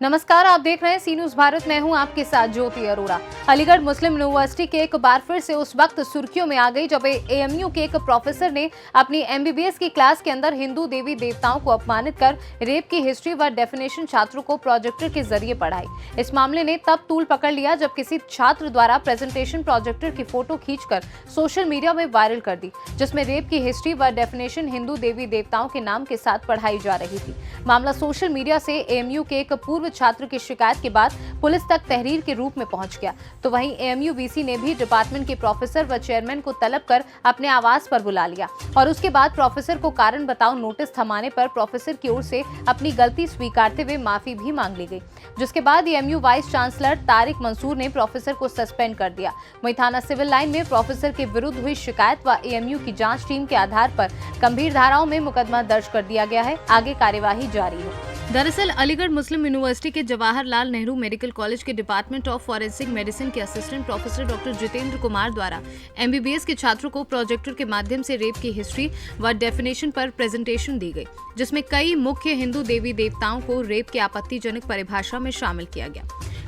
नमस्कार, आप देख रहे हैं सी न्यूज भारत। मैं हूं आपके साथ ज्योति अरोड़ा। अलीगढ़ मुस्लिम यूनिवर्सिटी के एक बार फिर से उस वक्त सुर्खियों में आ गई जब एएमयू के एक प्रोफेसर ने अपनी एमबीबीएस की क्लास के अंदर हिंदू देवी देवताओं को अपमानित कर रेप की हिस्ट्री व डेफिनेशन छात्रों को प्रोजेक्टर के जरिए पढ़ाई। इस मामले ने तब तूल पकड़ लिया जब किसी छात्र द्वारा प्रेजेंटेशन प्रोजेक्टर की फोटो खींचकर सोशल मीडिया में वायरल कर दी, जिसमें रेप की हिस्ट्री व डेफिनेशन हिंदू देवी देवताओं के नाम के साथ पढ़ाई जा रही थी। मामला सोशल मीडिया से एएमयू के एक पूर्व छात्र की शिकायत के बाद पुलिस तक तहरीर के रूप में पहुंच गया। तो वहीं एएमयू वीसी ने भी डिपार्टमेंट के प्रोफेसर व चेयरमैन को तलब कर अपने आवास पर बुला लिया और उसके बाद प्रोफेसर को कारण बताओ नोटिस थमाने पर प्रोफेसर की ओर से अपनी गलती स्वीकारते हुए माफी भी मांग ली गई, जिसके बाद AMU vice chancellor Tariq Mansoor ने प्रोफेसर को सस्पेंड कर दिया। वहीं थाना सिविल लाइन में प्रोफेसर के विरुद्ध हुई शिकायत व एएमयू की जांच टीम के आधार पर गंभीर धाराओं में मुकदमा दर्ज कर दिया गया है। आगे कार्यवाही जारी है। दरअसल अलीगढ़ मुस्लिम यूनिवर्सिटी के जवाहरलाल नेहरू मेडिकल कॉलेज के डिपार्टमेंट ऑफ फॉरेंसिक मेडिसिन के assistant professor doctor Jitendra Kumar द्वारा एमबीबीएस के छात्रों को प्रोजेक्टर के माध्यम से रेप की हिस्ट्री व डेफिनेशन पर प्रेजेंटेशन दी गई, जिसमें कई मुख्य हिंदू देवी देवताओं को रेप की आपत्तिजनक परिभाषा में शामिल किया गया।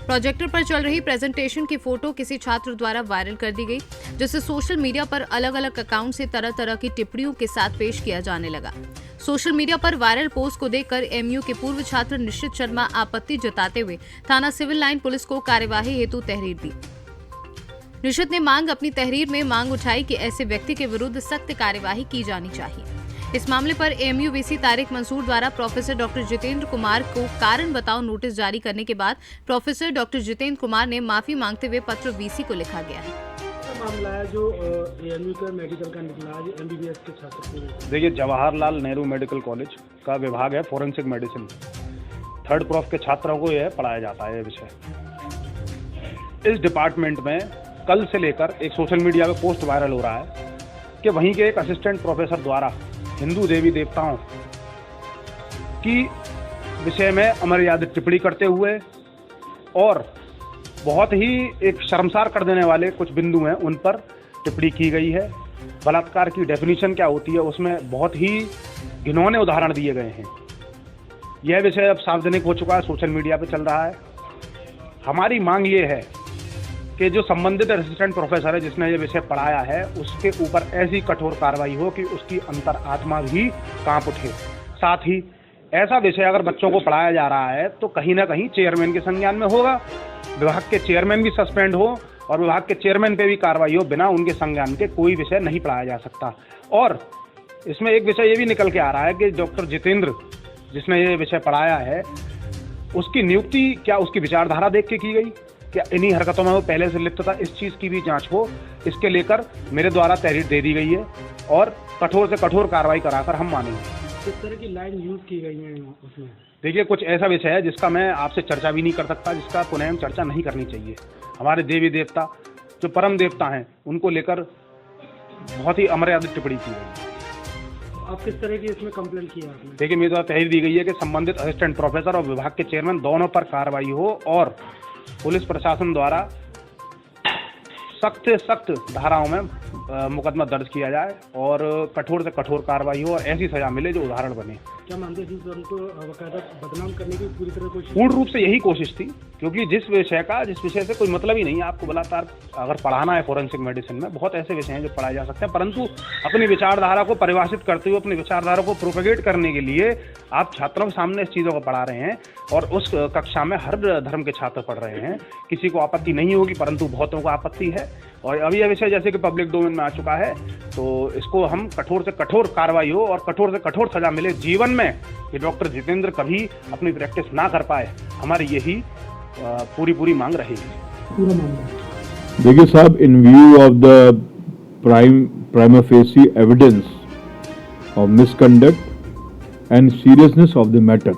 प्रोजेक्टर पर चल रही प्रेजेंटेशन की फोटो किसी छात्र द्वारा वायरल कर दी गई, जिसे सोशल मीडिया पर अलग अलग अकाउंट से तरह तरह की टिप्पणियों के साथ पेश किया जाने लगा। सोशल मीडिया पर वायरल पोस्ट को देखकर एएमयू के पूर्व छात्र निश्चित शर्मा आपत्ति जताते हुए थाना सिविल लाइन पुलिस को कार्यवाही हेतु तहरीर दी। निश्चित ने अपनी तहरीर में मांग उठाई कि ऐसे व्यक्ति के विरुद्ध सख्त कार्यवाही की जानी चाहिए। इस मामले पर एएमयू वीसी तारिक मंसूर द्वारा प्रोफेसर डॉक्टर जितेंद्र कुमार को कारण बताओ नोटिस जारी करने के बाद प्रोफेसर डॉक्टर जितेंद्र कुमार ने माफी मांगते हुए पत्र वीसी को लिखा गया है। मामला है जो एएमयू का मेडिकल का निकला है, एमबीबीएस के छात्र को। देखिए, जवाहरलाल नेहरू मेडिकल कॉलेज का विभाग है फॉरेंसिक मेडिसिन। थर्ड प्रोफ के छात्रों को यह पढ़ाया जाता है। यह विषय इस डिपार्टमेंट में कल से लेकर एक सोशल मीडिया पे पोस्ट वायरल हो रहा है कि वहीं के एक असिस्टेंट प्रोफेसर द्वारा हिंदू देवी देवताओं की विषय में अमर्यादित टिप्पणी करते हुए और बहुत ही एक शर्मसार कर देने वाले कुछ बिंदु हैं, उन पर टिप्पणी की गई है। बलात्कार की डेफिनेशन क्या होती है, उसमें बहुत ही घिनौने उदाहरण दिए गए हैं। यह विषय अब सार्वजनिक हो चुका है, सोशल मीडिया पे चल रहा है। हमारी मांग ये है कि जो संबंधित असिस्टेंट प्रोफेसर है जिसने ये विषय पढ़ाया है, उसके ऊपर ऐसी कठोर कार्रवाई हो कि उसकी अंतर आत्मा भी कांप उठे। साथ ही ऐसा विषय अगर बच्चों को पढ़ाया जा रहा है तो कहीं ना कहीं चेयरमैन के संज्ञान में होगा, विभाग के चेयरमैन भी सस्पेंड हो और विभाग के चेयरमैन पे भी कार्रवाई हो। बिना उनके संज्ञान के कोई विषय नहीं पढ़ाया जा सकता। और इसमें एक विषय ये भी निकल के आ रहा है कि डॉक्टर जितेंद्र जिसने ये विषय पढ़ाया है, उसकी नियुक्ति क्या उसकी विचारधारा देख के की गई, क्या इन्हीं हरकतों में वो पहले से लिप्त था, इस चीज़ की भी जांच हो। इसके लेकर मेरे द्वारा तहरीर दे दी गई है और कठोर से कठोर कार्रवाई कराकर हम मानेंगे। किस तरह की लाइन यूज की गई है उसमें? देखिए, कुछ ऐसा विषय है जिसका मैं आपसे चर्चा भी नहीं कर सकता, जिसका पुनः हम चर्चा नहीं करनी चाहिए। हमारे देवी देवता जो परम देवता हैं उनको लेकर बहुत ही अमर्यादित टिप्पणी की गई। आप किस तरह की इसमें कंप्लेंट किया आपने? देखिए, मेरे द्वारा तहरीर दी गई है कि संबंधित असिस्टेंट प्रोफेसर और विभाग के चेयरमैन दोनों पर कार्रवाई हो और पुलिस प्रशासन द्वारा सख्त से सख्त धाराओं में मुकदमा दर्ज किया जाए और कठोर से कठोर कार्रवाई हो और ऐसी सजा मिले जो उदाहरण बने। क्या मानते हैं कि उनको बाकायदा बदनाम करने की पूरी तरह कोशिश? पूर्ण रूप से यही कोशिश थी, क्योंकि जिस विषय से कोई मतलब ही नहीं है। आपको बलात्कार अगर पढ़ाना है फॉरेंसिक मेडिसिन में, बहुत ऐसे विषय हैं जो पढ़ाए जा सकते हैं, परंतु अपनी विचारधारा को परिभाषित करते हुए अपनी विचारधारा को प्रोपेगेट करने के लिए आप छात्रों के सामने इस चीज़ों को पढ़ा रहे हैं और उस कक्षा में हर धर्म के छात्र पढ़ रहे हैं। किसी को आपत्ति नहीं होगी, परंतु बहुतों को आपत्ति है। और अभी यह विषय जैसे कि पब्लिक डोमेन में आ चुका है, तो इसको हम कठोर से कठोर कार्रवाई हो और कठोर से कठोर सजा मिले जीवन में, कि डॉक्टर जितेंद्र कभी अपनी प्रैक्टिस ना कर पाए। हमारी यही पूरी मांग रहेगी। पूरा मामला देखिए साहब, इन view of the prima facie evidence of misconduct and seriousness of the matter,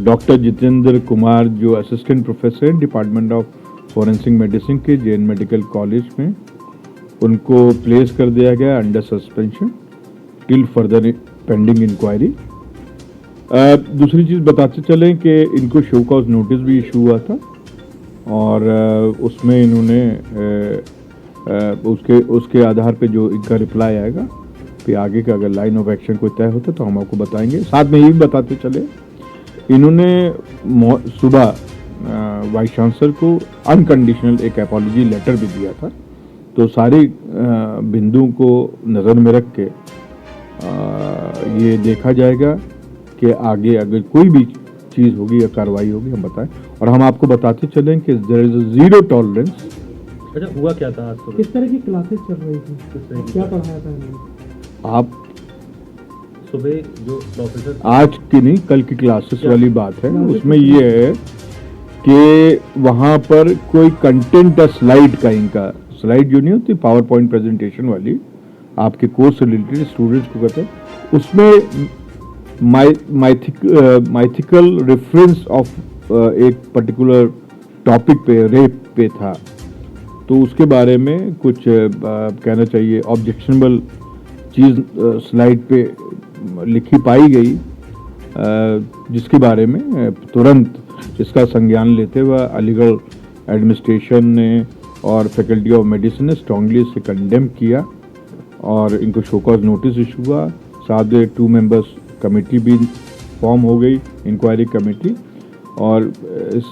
doctor Jitendra Kumar जो असिस्टेंट प्रोफेसर हैं डिपार्टमेंट ऑफ फॉरेंसिक मेडिसिन के जैन मेडिकल कॉलेज में, उनको प्लेस कर दिया गया under suspension till further pending inquiry. दूसरी चीज़ बताते चलें कि इनको शो कॉज नोटिस भी इशू हुआ था और उसमें इन्होंने उसके आधार पे जो इनका रिप्लाई आएगा, फिर आगे का अगर लाइन ऑफ एक्शन कोई तय होता तो हम आपको बताएंगे। साथ में ये भी बताते चले इन्होंने सुबह वाइस चांसलर को अनकंडीशनल एक अपॉलजी लेटर भी दिया था। तो सारे बिंदुओं को नज़र में रख के ये देखा जाएगा कि आगे अगर कोई भी चीज़ होगी या कार्रवाई होगी हम बताएं, और हम आपको बताते चलें कि देयर इज जीरो टॉलरेंस। अच्छा, हुआ क्या था आज सुबह? किस तरह की क्लासेस चल रही थी, क्या पढ़ाया था इन्होंने? आप सुबह जो प्रोफेसर आज की नहीं कल की क्लासेस वाली बात है, उसमें ये है कि वहाँ पर कोई कंटेंट है स्लाइड का, इनका स्लाइड जो नहीं होती पावर पॉइंट प्रेजेंटेशन वाली, आपके कोर्स से रिलेटेड स्टूडेंट्स को कहते हैं, उसमें माइथिकल रेफरेंस ऑफ एक पर्टिकुलर टॉपिक पे, रेप पे था। तो उसके बारे में कुछ कहना चाहिए ऑब्जेक्शनेबल चीज़ स्लाइड पे लिखी पाई गई, जिसके बारे में तुरंत इसका संज्ञान लेते हुए अलीगढ़ एडमिनिस्ट्रेशन ने और फैकल्टी ऑफ मेडिसिन ने स्ट्रांगली इसे कंडेम किया और इनको शो कॉज नोटिस इशू हुआ। साथ में 2 मेंबर्स कमेटी भी फॉर्म हो गई, इंक्वायरी कमेटी, और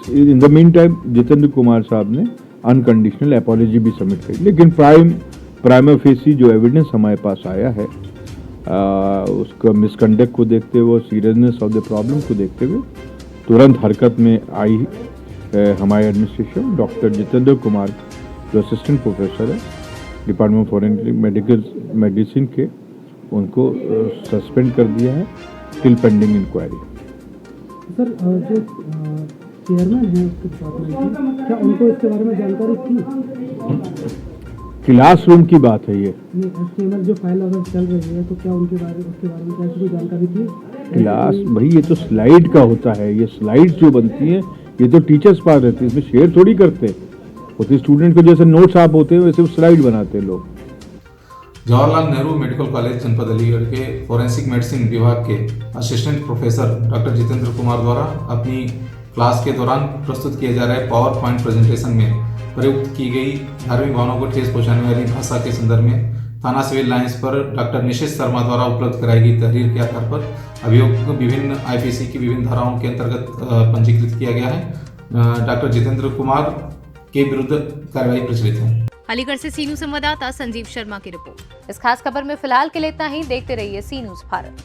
in the mean time Jitendra Kumar साहब ने अनकंडीशनल अपॉलजी भी सबमिट करी। लेकिन प्राइमा फेसी जो एविडेंस हमारे पास आया है उसका मिसकंडक्ट को देखते हुए, सीरियसनेस ऑफ द प्रॉब्लम को देखते हुए तुरंत हरकत में आई हमारे एडमिनिस्ट्रेशन। डॉक्टर जितेंद्र कुमार जो असिस्टेंट प्रोफेसर है डिपार्टमेंट ऑफ फॉरेंसिक मेडिसिन के, उनको सस्पेंड कर दिया है टिल पेंडिंग इंक्वायरी। सर, जो चेयरमैन है उसके डिपार्टमेंट की, क्या उनको इसके बारे में जानकारी थी? क्लासरूम की बात है ये, नहीं, जो फाइल अगर चल रही है तो क्या उसके बारे में क्या कोई जानकारी थी? क्लास भाई ये तो स्लाइड का होता है, ये स्लाइड जो बनती है ये तो टीचर्स पास रहती है, इसमें शेयर थोड़ी करते होते स्टूडेंट को, जैसे नोट्स आप होते हैं वैसे स्लाइड बनाते हैं लोग। जवाहरलाल नेहरू मेडिकल कॉलेज जनपद अलीगढ़ के फॉरेंसिक मेडिसिन विभाग के assistant professor doctor Jitendra Kumar द्वारा अपनी क्लास के दौरान प्रस्तुत किए जा रहे पावर पॉइंट प्रेजेंटेशन में प्रयुक्त की गई धार्मिक भावनाओं को ठेस पहुंचाने वाली भाषा के संदर्भ में थाना सिविल लाइंस पर डॉक्टर निशित शर्मा द्वारा उपलब्ध कराई गई तहरीर के आधार पर अभियोग को विभिन्न आईपीसी की विभिन्न धाराओं के अंतर्गत पंजीकृत किया गया है। डॉक्टर जितेंद्र कुमार के विरुद्ध कार्रवाई प्रचलित है। अलीगढ़ से सी न्यूज संवाददाता संजीव शर्मा की रिपोर्ट। इस खास खबर में फिलहाल के लिए इतना ही। देखते रहिए सी न्यूज भारत।